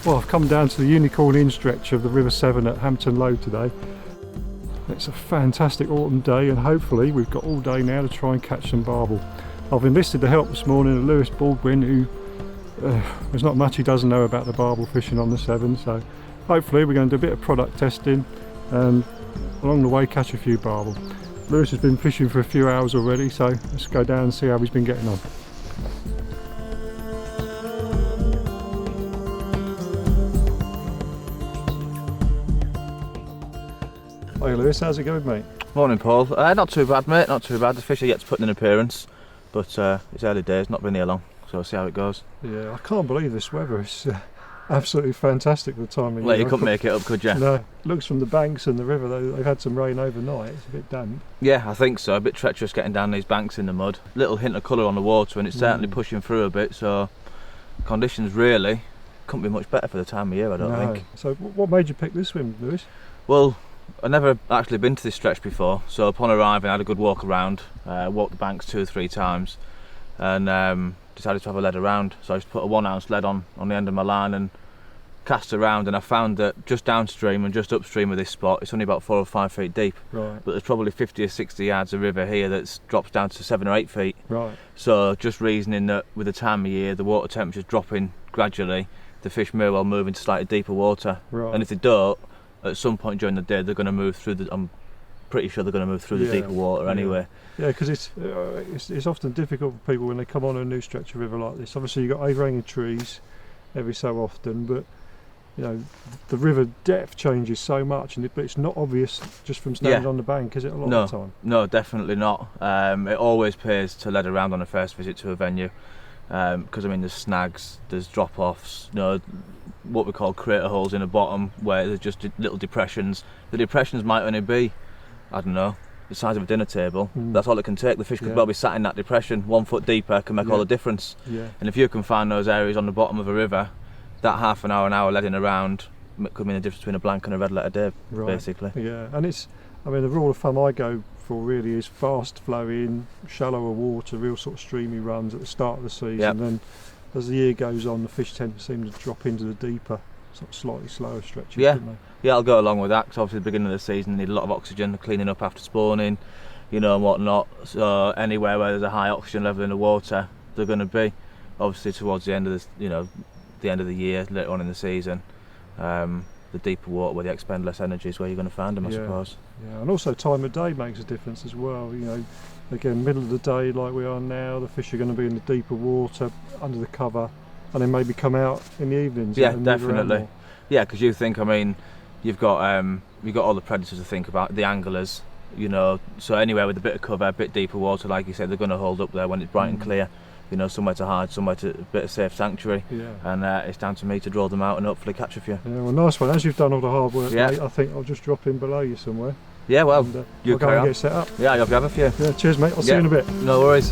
Well, I've come down to the Unicorn In stretch of the River Severn at Hampton Low today. It's a fantastic autumn day and hopefully we've got all day now to try and catch some barbel. I've enlisted the help this morning of Lewis Baldwin, who there's not much he doesn't know about the barbel fishing on the Severn, so hopefully we're going to do a bit of product testing and along the way catch a few barbel. Lewis has been fishing for a few hours already, so let's go down and see how he's been getting on. Hey Lewis, how's it going, mate? Morning, Paul. Not too bad, mate, not too bad. The fish are yet to put in an appearance, but it's early days, not been here long, so we'll see how it goes. Yeah, I can't believe this weather. It's absolutely fantastic for the time of year. Well, you couldn't make it up, could you? No, looks from the banks and the river, they've had some rain overnight. It's a bit damp. Yeah, I think so. A bit treacherous getting down these banks in the mud. Little hint of colour on the water, and it's certainly pushing through a bit, so conditions really couldn't be much better for the time of year, I don't think. So what made you pick this swim, Lewis? Well, I'd never actually been to this stretch before, so upon arriving I had a good walk around, walked the banks 2 or 3 times and decided to have a lead around. So I just put a 1 ounce lead on the end of my line and cast around, and I found that just downstream and just upstream of this spot it's only about 4 or 5 feet deep, right. But there's probably 50 or 60 yards of river here that drops down to 7 or 8 feet. Right. So just reasoning that with the time of year the water temperature's dropping gradually, the fish may well move into slightly deeper water, right. And if they don't, at some point during the day they're going to move through the, I'm pretty sure they're going to move through the deeper water anyway. Yeah, because it's often difficult for people when they come on a new stretch of river like this. Obviously you've got overhanging trees every so often, but you know the river depth changes so much, but it's not obvious just from standing on the bank, is it, a lot of the time? No, definitely not. It always pays to lead around on a first visit to a venue, because I mean there's snags, there's drop-offs, you know, what we call crater holes in the bottom where there's just little depressions. The depressions might only be, I don't know, the size of a dinner table. That's all it can take. The fish could well be sat in that depression 1 foot deeper, can make all the difference. Yeah. And if you can find those areas on the bottom of a river, that half an hour leading around could mean the difference between a blank and a red letter day, basically. Yeah, and I mean the rule of thumb I go for really is fast flowing, shallower water, real sort of streamy runs at the start of the season. Yep. Then as the year goes on, the fish tend to seem to drop into the deeper, sort of slightly slower stretches. Yeah, don't they? yeah, I'll go along with that, because obviously the beginning of the season they need a lot of oxygen, they're cleaning up after spawning, you know, and whatnot. So anywhere where there's a high oxygen level in the water, they're going to be. Obviously towards the end of this, you know, the end of the year, later on in the season, the deeper water where they expend less energy is where you're going to find them, I suppose. Yeah, and also time of day makes a difference as well. You know, again, middle of the day like we are now, the fish are going to be in the deeper water under the cover, and then maybe come out in the evenings. Yeah, and move around definitely. more. Yeah, because you think, I mean, you've got all the predators to think about, the anglers, you know. So anywhere with a bit of cover, a bit deeper water, like you said, they're going to hold up there when it's bright and clear. You know, somewhere to hide, somewhere to a bit of safe sanctuary. Yeah. And it's down to me to draw them out and hopefully catch a few. Yeah, well, nice one. As you've done all the hard work, mate, I think I'll just drop in below you somewhere. Yeah, well, and, you I'll go and get set up. Yeah, I hope you have a few. Yeah, cheers, mate. I'll see you in a bit. No worries.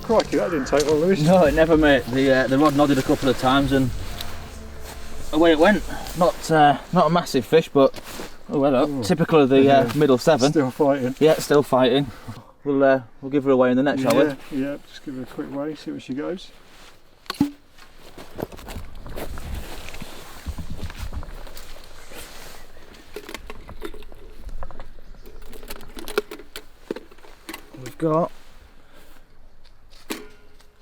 Crikey, that didn't take long, Lewis. No, it never, mate. The rod nodded a couple of times and away it went. Not a massive fish, but typical of the middle Severn. Still fighting. Yeah, still fighting. We'll give her away in the net, shall we? Yeah, just give her a quick way, see where she goes. We've got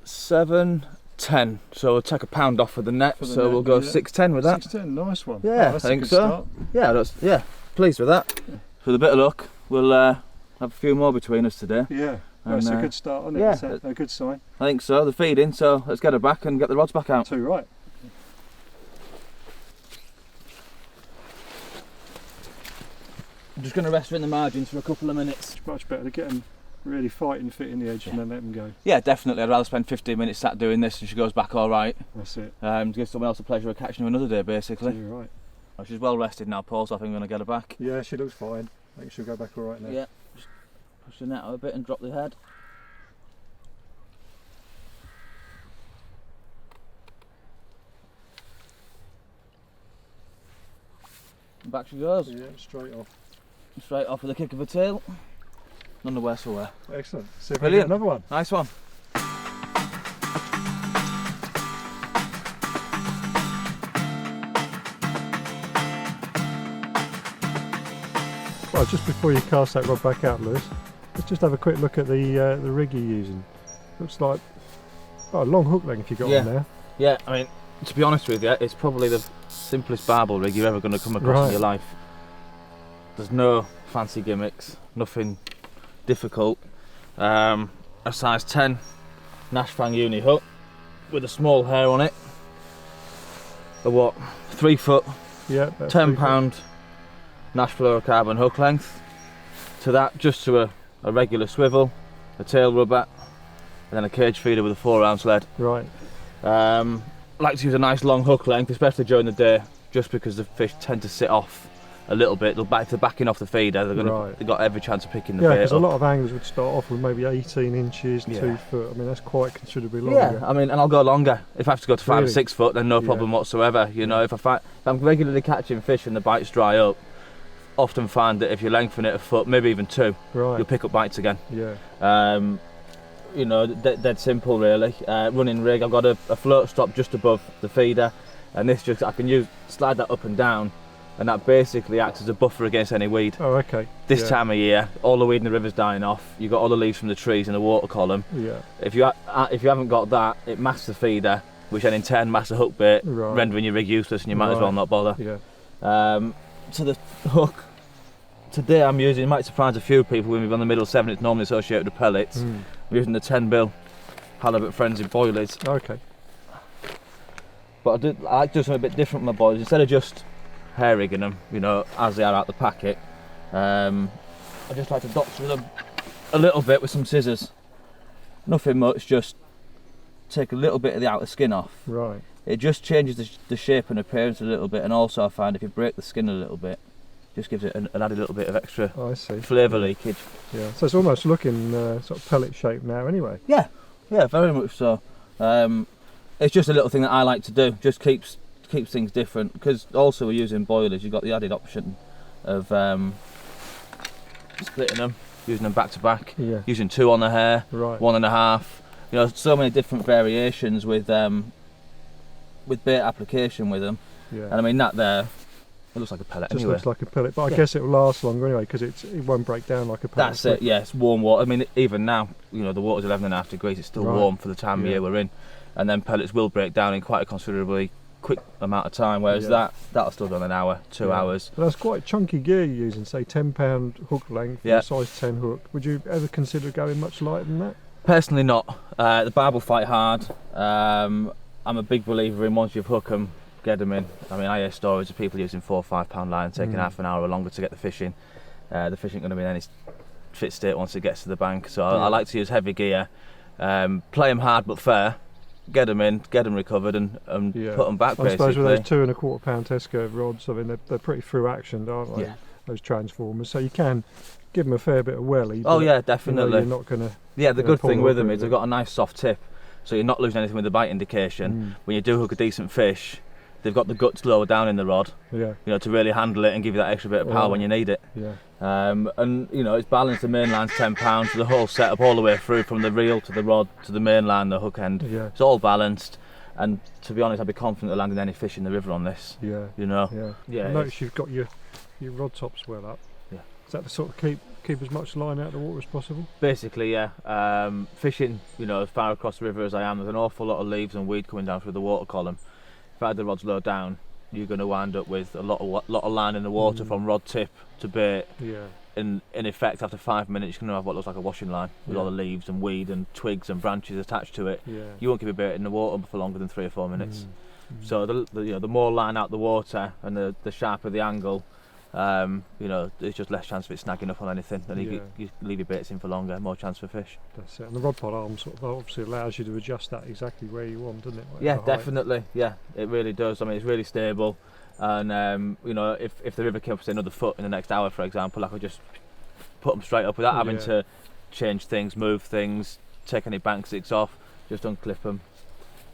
7.10, so we'll take a pound off of the net, so we'll go 6.10 with that. 6.10, nice one. Yeah, oh, that's I think a good so. Start. Yeah, pleased with that. Yeah. With a bit of luck, we'll have a few more between us today. Yeah, that's a good start, isn't it? Yeah, That's a good sign. I think so. They're feeding, so let's get her back and get the rods back out. Too right. I'm just going to rest her in the margins for a couple of minutes. It's much better to get them really fighting, fit in the edge, and then let them go. Yeah, definitely. I'd rather spend 15 minutes sat doing this and she goes back all right. That's it. To give someone else the pleasure of catching her another day, basically. You're right. Oh, she's well rested now, Paul, so I think I'm going to get her back. Yeah, she looks fine. I think she'll go back all right now. Yeah, just push the net out a bit and drop the head. back she goes. Yeah, straight off. Straight off with a kick of a tail. None the worse for wear. Excellent. See if we Brilliant. get another one. Nice one. Well, just before you cast that rod back out, Lewis, let's just have a quick look at the rig you're using. Looks like a long hook length you got on there. Yeah, I mean, to be honest with you, it's probably the simplest barbel rig you're ever going to come across in your life. There's no fancy gimmicks, nothing difficult. A size 10 Nash fang uni hook with a small hair on it. A 3 foot, yeah, £10 Nash fluorocarbon hook length. To that, just to a regular swivel, a tail rubber, and then a cage feeder with a 4-ounce lead. Right. Like to use a nice long hook length, especially during the day, just because the fish tend to sit off a little bit. They're backing off the feeder. They've got every chance of picking the bait up. Because a lot of anglers would start off with maybe 18 inches, 2 foot. I mean, that's quite considerably longer. Yeah, I mean, and I'll go longer. If I have to go to 5 or 6 foot, then no problem whatsoever. You know, if I'm regularly catching fish and the bites dry up, often find that if you lengthen it a foot, maybe even 2, you'll pick up bites again. Yeah. You know, dead simple really. Running rig, I've got a float stop just above the feeder, and this I can slide that up and down, and that basically acts as a buffer against any weed. Oh, okay. This time of year, all the weed in the river's dying off. You've got all the leaves from the trees in the water column. Yeah. If you haven't got that, it masks the feeder, which then in turn masks the hook bait, rendering your rig useless, and you might as well not bother. Yeah. So the hook today I'm using, it might surprise a few people when we're on the middle 7, it's normally associated with pellets. I'm using the 10 bill halibut frenzy boilies. Okay. But I like to do something a bit different with my boilies. Instead of just hair rigging them, you know, as they are out the packet, I just like to doctor them a little bit with some scissors. Nothing much, just take a little bit of the outer skin off. Right. It just changes the shape and appearance a little bit, and also I find if you break the skin a little bit, just gives it an added little bit of extra flavour leakage. Yeah, so it's almost looking sort of pellet shape now anyway. Yeah, very much so. It's just a little thing that I like to do, just keeps things different, because also we're using boilers, you've got the added option of splitting them, using them back to back, using 2 on the hair, 1.5. You know, so many different variations with bait application with them. Yeah. And I mean that there, it looks like a pellet anyway. Looks like a pellet, but I guess it will last longer anyway because it won't break down like a pellet. That's it. Yeah, it's warm water. I mean, even now, you know, the water's 11.5 degrees. It's still warm for the time of year we're in, and then pellets will break down in quite a considerably quick amount of time. Whereas that'll still go in an hour, 2 hours. But that's quite chunky gear you're using. Say £10 hook length, size 10 hook. Would you ever consider going much lighter than that? Personally, not. The barbel fight hard. I'm a big believer in once you've hooked them, get them in. I mean, I hear stories of people using £4 or £5 line, taking half an hour or longer to get the fish in. The fish ain't going to be in any fit state once it gets to the bank. So I like to use heavy gear, play them hard but fair, get them in, get them recovered, and put them back. I suppose with those 2.25 pound test curve rods, I mean they're pretty through action, aren't they? Yeah. Those transformers, so you can give them a fair bit of welly. Oh yeah, definitely. You're not going to. Yeah, the good thing with them is they've got a nice soft tip, so you're not losing anything with the bite indication. When you do hook a decent fish, they've got the guts lower down in the rod, you know, to really handle it and give you that extra bit of power when you need it. Yeah. And you know, it's balanced. The main line's £10, so the whole setup all the way through, from the reel to the rod to the main line, the hook end, it's all balanced. And to be honest, I'd be confident of landing any fish in the river on this. Yeah. You know. Yeah. I notice you've got your rod tops well up. Yeah. Is that to sort of keep as much line out of the water as possible? Basically, yeah. Fishing, you know, as far across the river as I am, there's an awful lot of leaves and weed coming down through the water column. If I had the rods low down, you're going to wind up with a lot of line in the water from rod tip to bait. Yeah. In effect, after 5 minutes, you're going to have what looks like a washing line with all the leaves and weed and twigs and branches attached to it. Yeah. You won't keep a bait in the water for longer than 3 or 4 minutes. So the more line out the water and the sharper the angle, you know, there's just less chance of it snagging up on anything, and you leave your baits in for longer, more chance for fish. That's it. And the rod pod arm sort of obviously allows you to adjust that exactly where you want, doesn't it? Like yeah, definitely. Yeah, it really does. I mean, it's really stable, and you know, if the river came up to another foot in the next hour, for example, I could just put them straight up without having to change things, move things, take any bank sticks off, just unclip them,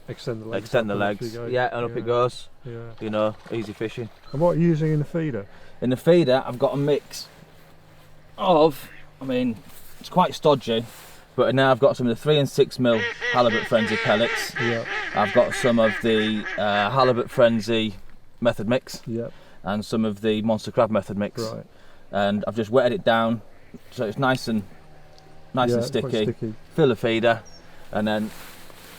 extend the legs. extend the up and off legs. you go. Yeah, and up it goes. Yeah. You know, easy fishing. And what are you using in the feeder? In the feeder, I've got a mix of, I mean, it's quite stodgy, but now I've got some of the 3 and 6 mil halibut frenzy pellets. Yeah. I've got some of the halibut frenzy method mix, Yeah. and some of the monster crab method mix. Right. And I've just wetted it down so it's nice and Yeah, quite sticky. Fill the feeder, and then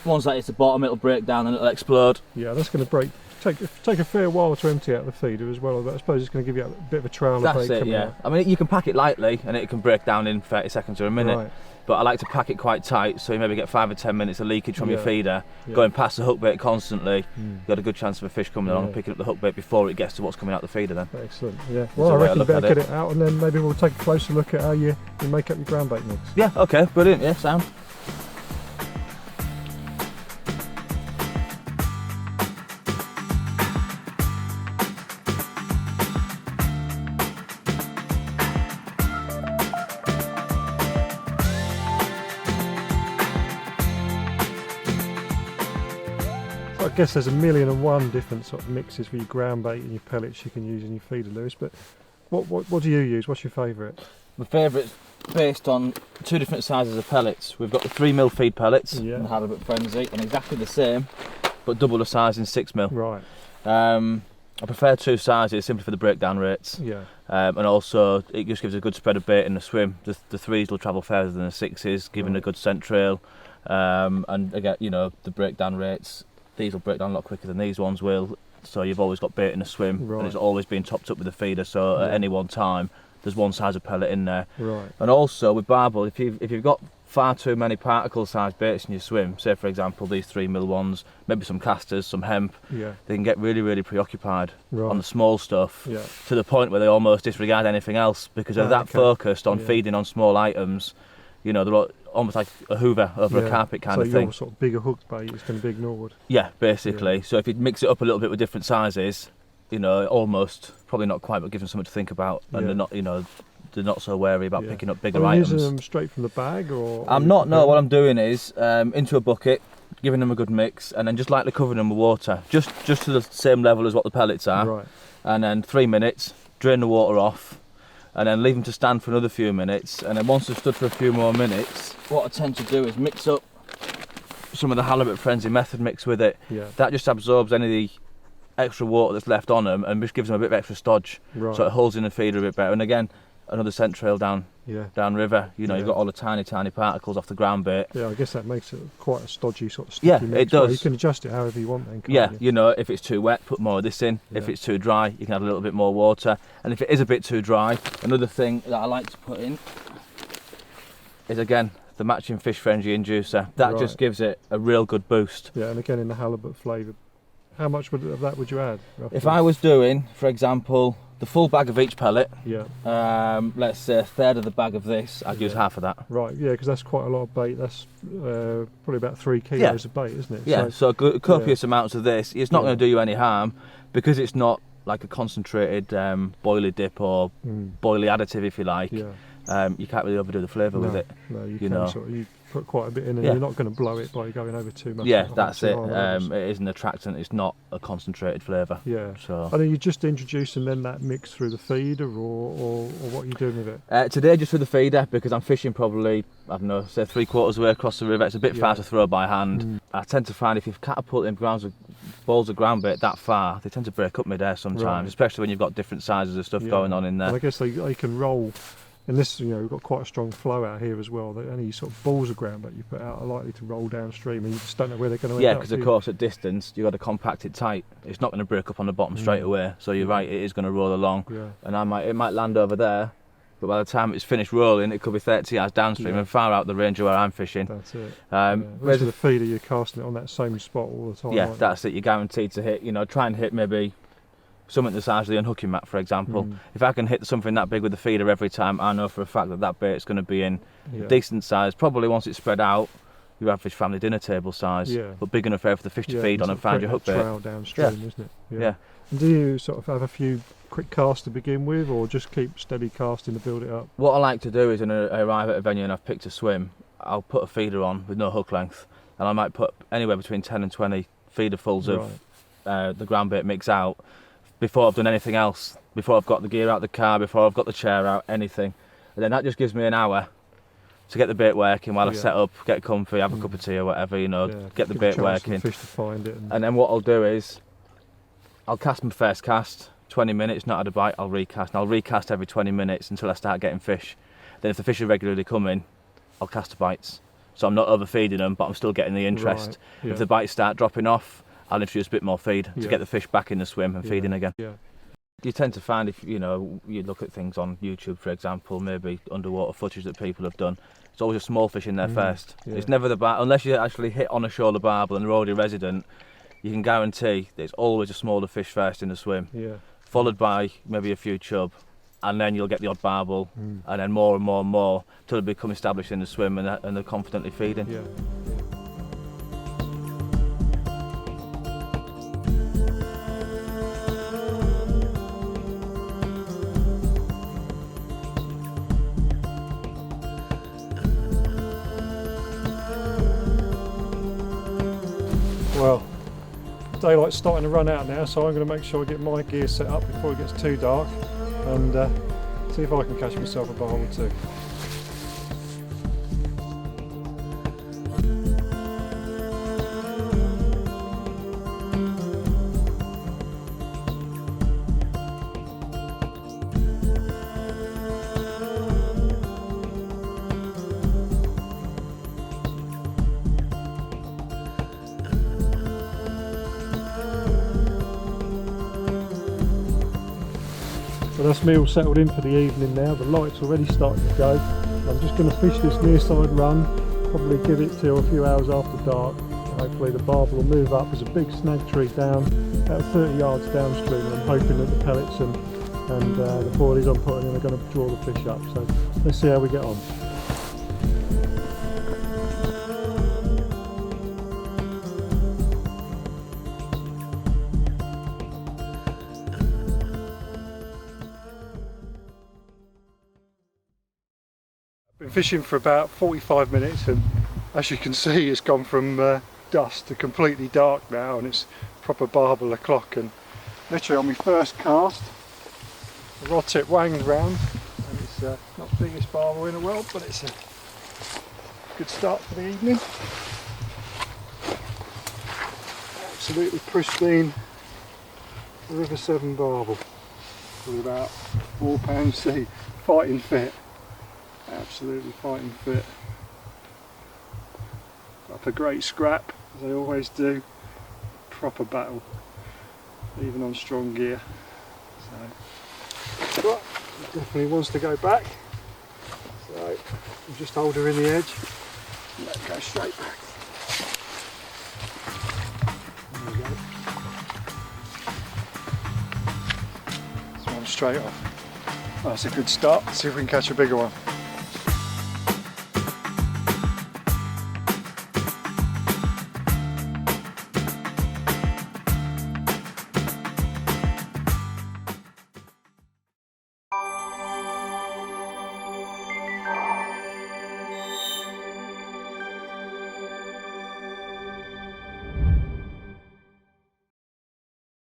once that hits the bottom, it'll break down and it'll explode. Yeah, that's going to take a fair while to empty out the feeder as well. But I suppose it's going to give you a bit of a trail of bait That's it, coming yeah. out. I mean, you can pack it lightly and it can break down in 30 seconds or a minute. Right. But I like to pack it quite tight, so you maybe get 5 or 10 minutes of leakage from your Yeah. feeder, Yeah. going past the hook bait constantly. You've got a good chance of a fish coming along and Yeah. picking up the hook bait before it gets to what's coming out the feeder then. Excellent. Yeah. the Well, I way I reckon you look better at get it out, and then maybe we'll take a closer look at how you make up your ground bait mix. Yeah, okay, brilliant, yeah, sound. I guess there's 1,000,001 different sort of mixes for your ground bait and your pellets you can use in your feeder, Lewis. But what do you use? What's your favourite? My favourite's based on 2 different sizes of pellets. We've got the 3 mil feed pellets Yeah. and halibut frenzy, and exactly the same, but double the size in 6 mil. Right. I prefer 2 sizes simply for the breakdown rates. Yeah. And also it just gives a good spread of bait in the swim. The 3s will travel further than the 6s, giving Right. a good scent trail. And again, you know, the breakdown rates, these will break down a lot quicker than these ones will. So you've always got bait in the swim, Right. and it's always been topped up with a feeder. So at Yeah. any one time, there's one size of pellet in there. Right. And also with Barbel, if you've got far too many particle-sized baits in your swim, say for example these 3 mil ones, maybe some casters, some hemp, Yeah. they can get really, really preoccupied Right. on the small stuff. Yeah. To the point where they almost disregard anything else because they're that Okay. focused on Yeah. feeding on small items. You know, they're almost like a hoover over a carpet kind of So thing. your sort of bigger hooked bait is going to be ignored. Yeah, basically. Yeah. So if you mix it up a little bit with different sizes, you know, almost, probably not quite, but gives them something to think about. And Yeah. they're not, you know, they're not so wary about Yeah. picking up bigger Are you items. using them straight from the bag, or? I'm not, no, what I'm doing is into a bucket, giving them a good mix, and then just lightly covering them with water, just to the same level as what the pellets are. Right. And then 3 minutes, drain the water off, and then leave them to stand for another few minutes. And then once they've stood for a few more minutes, what I tend to do is mix up some of the halibut frenzy method mix with it. Yeah. That just absorbs any of the extra water that's left on them and just gives them a bit of extra stodge, Right. so it holds in the feeder a bit better. And again, another scent trail down Yeah. river. You know, Yeah. you've got all the tiny particles off the ground bait. Yeah, I guess that makes it quite a stodgy sort of sticky Yeah, mix. it Well, does. you can adjust it however you want then, can't Yeah, you? you know, if it's too wet, put more of this in. If Yeah. it's too dry, you can add a little bit more water. And if it is a bit too dry, another thing that I like to put in is, again, the matching fish frenzy inducer. That Right. just gives it a real good boost. Yeah, and again in the halibut flavour. How much of that would you add? Roughly? If I was doing, for example, the full bag of each pellet, Yeah. let's say a third of the bag of this, I'd use Yeah. half of that. Right. Yeah, because that's quite a lot of bait. That's probably about 3 kilos of bait, isn't it? Yeah, so copious amounts of this. It's not Yeah. going to do you any harm because it's not like a concentrated boilie dip or boilie additive, if you like. Yeah. You can't really overdo the flavour with it. No, you, you can know. you put quite a bit in, and Yeah. you're not going to blow it by going over too much. Yeah, on that's too it. high levels. It is an attractant. It's not a concentrated flavour. Yeah. So And are you just introducing then that mix through the feeder, or what are you doing with it? today, just with the feeder, because I'm fishing probably, I don't know, say 3/4 of the way across the river. It's a bit Yeah. far to throw by hand. I tend to find if you've catapulted balls of ground bait that far, they tend to break up mid-air sometimes, Right. especially when you've got different sizes of stuff Yeah. going on in there. And I guess they can roll. And this, we've got quite a strong flow out here as well. That any sort of balls of ground that you put out are likely to roll downstream, and you just don't know where they're going to Yeah, end up. because do of you? course at distance you've got to compact it tight. It's not going to break up on the bottom straight away. So you're right, it is going to roll along, Yeah. and it might land over there, but by the time it's finished rolling, it could be 30 yards downstream Yeah. and far out the range of where I'm fishing. That's it. Um, Whereas whereas with the feeder, you're casting it on that same spot all the time. yeah, aren't that's it. You're guaranteed to hit. You know, try and hit maybe something the size of the unhooking mat, for example. If I can hit something that big with the feeder every time, I know for a fact that bait's going to be in you? a decent size. Probably once it's spread out, your average family dinner table size, Yeah. but big enough for the fish to Yeah, feed on sort and of find your hook create bait. a trail downstream, isn't it? Yeah. And do you sort of have a few quick casts to begin with, or just keep steady casting to build it up? What I like to do is when I arrive at a venue and I've picked a swim, I'll put a feeder on with no hook length, and I might put anywhere between 10 and 20 feederfuls of the ground bait mix out before I've done anything else, before I've got the gear out the car, before I've got the chair out, anything. And then that just gives me an hour to get the bait working while I set up, get comfy, have a cup of tea or whatever, you know, get the bait working. Fish to find it. And then what I'll do is, I'll cast my first cast, 20 minutes, not had a bite, I'll recast. And I'll recast every 20 minutes until I start getting fish. Then if the fish are regularly coming, I'll cast the bites. So I'm not overfeeding them, but I'm still getting the interest. If the bites start dropping off, I'll introduce a bit more feed to get the fish back in the swim and feeding again. You tend to find, if you know, you look at things on YouTube, for example, maybe underwater footage that people have done, it's always a small fish in there first. It's never the barbel, unless you actually hit on a shoulder barbel and they're already resident, you can guarantee that it's always a smaller fish first in the swim, followed by maybe a few chub, and then you'll get the odd barbel, and then more and more and more, till they become established in the swim and they're confidently feeding. Well, daylight's starting to run out now, so I'm going to make sure I get my gear set up before it gets too dark, and see if I can catch myself a barbel too. Well, that's me all settled in for the evening now. The light's already starting to go. I'm just going to fish this near side run, probably give it till a few hours after dark. Hopefully the barbel will move up. There's a big snag tree down, about 30 yards downstream, and I'm hoping that the pellets and the boilies I'm putting in are going to draw the fish up. So let's see how we get on. Been fishing for about 45 minutes, and as you can see it's gone from dusk to completely dark now, and it's proper barbel o'clock. And literally on my first cast the rod tip wanged round, and it's not the biggest barbel in the world, but it's a good start for the evening. Absolutely pristine River Severn barbel with about 4 pounds C, fighting fit. Absolutely fighting fit. Up a great scrap, as they always do. Proper battle, even on strong gear. So, but it definitely wants to go back. So I'll just hold her in the edge and let her go straight back. There we go. This one straight off. That's a good start. Let's see if we can catch a bigger one.